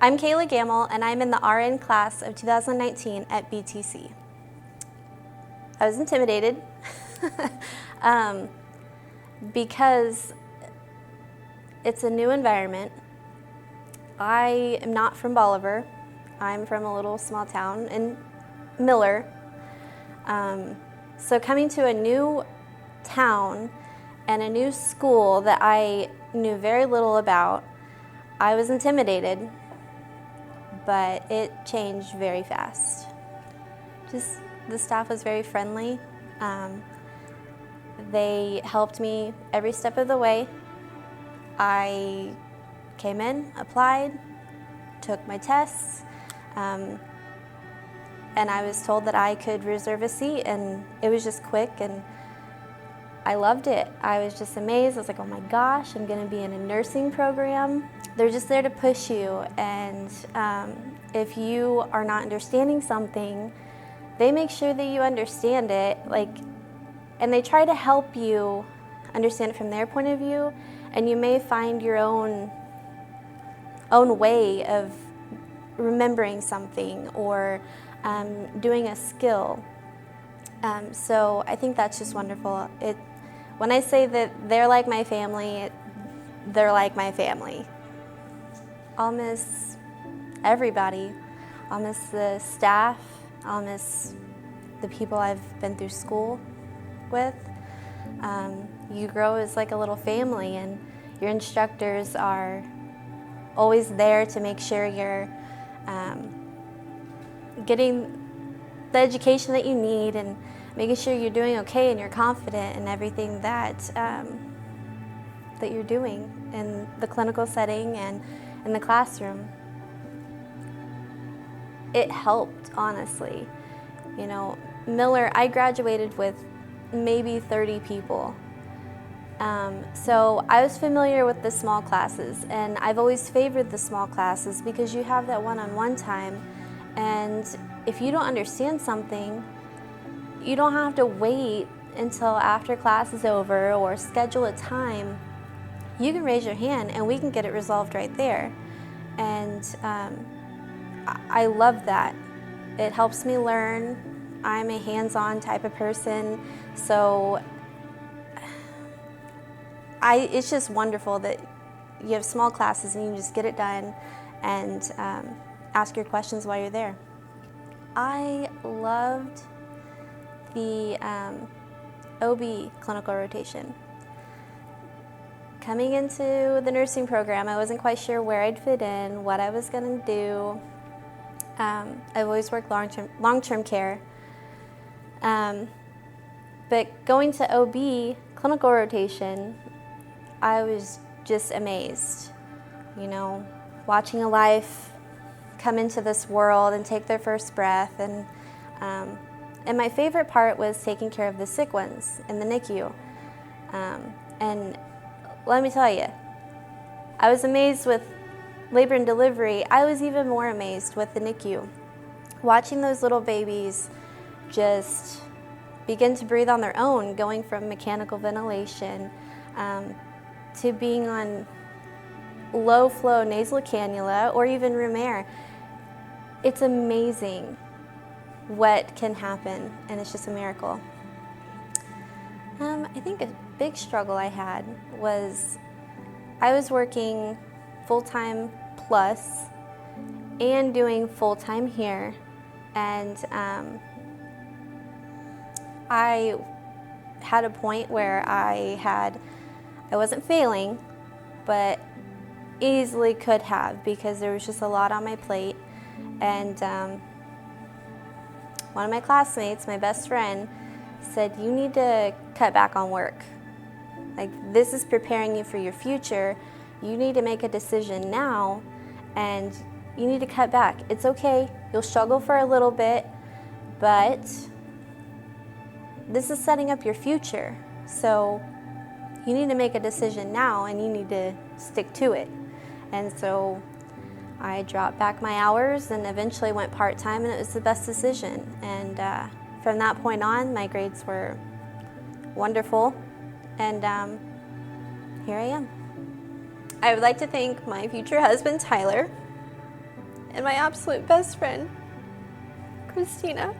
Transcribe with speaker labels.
Speaker 1: I'm Kayla Gammill, and I'm in the RN class of 2019 at BTC. I was intimidated because it's a new environment. I am not from Bolivar. I'm from a little small town in Miller. So coming to a new town and a new school that I knew very little about, I was intimidated, but it changed very fast. The staff was very friendly. They helped me every step of the way. I came in, applied, took my tests, and I was told that I could reserve a seat, and it was just quick, and I loved it. I was just amazed. I was like, oh my gosh, I'm gonna be in a nursing program. They're just there to push you, and if you are not understanding something, they make sure that you understand it, and they try to help you understand it from their point of view, and you may find your own way of remembering something or doing a skill. So I think that's just wonderful. When I say that they're like my family, they're like my family. I'll miss everybody. I'll miss the staff. I'll miss the people I've been through school with. You grow as like a little family, and your instructors are always there to make sure you're getting the education that you need and making sure you're doing okay and you're confident in everything that that you're doing in the clinical setting and in the classroom. It helped, honestly. You know, Miller, I graduated with maybe 30 people. So I was familiar with the small classes, and I've always favored the small classes because you have that one-on-one time, and if you don't understand something, you don't have to wait until after class is over or schedule a time. You can raise your hand and we can get it resolved right there. And I love that. It helps me learn. I'm a hands-on type of person, so it's just wonderful that you have small classes and you can just get it done and ask your questions while you're there. I loved the OB clinical rotation. Coming into the nursing program, I wasn't quite sure where I'd fit in, what I was going to do. I've always worked long-term care. But going to OB clinical rotation, I was just amazed. You know, watching a life come into this world and take their first breath, and my favorite part was taking care of the sick ones in the NICU. And let me tell you, I was amazed with labor and delivery. I was even more amazed with the NICU. Watching those little babies just begin to breathe on their own, going from mechanical ventilation to being on low flow nasal cannula or even room air. It's amazing what can happen, and it's just a miracle. I think a big struggle I had was I was working full-time plus and doing full-time here, and I had a point where I wasn't failing, but easily could have, because there was just a lot on my plate. And one of my classmates, my best friend, said, you need to cut back on work. Like, this is preparing you for your future. You need to make a decision now, and you need to cut back. It's okay, you'll struggle for a little bit, but this is setting up your future. So you need to make a decision now, and you need to stick to it. And so I dropped back my hours and eventually went part-time, and it was the best decision. And from that point on, my grades were wonderful, and here I am. I would like to thank my future husband, Tyler. and my absolute best friend, Christina.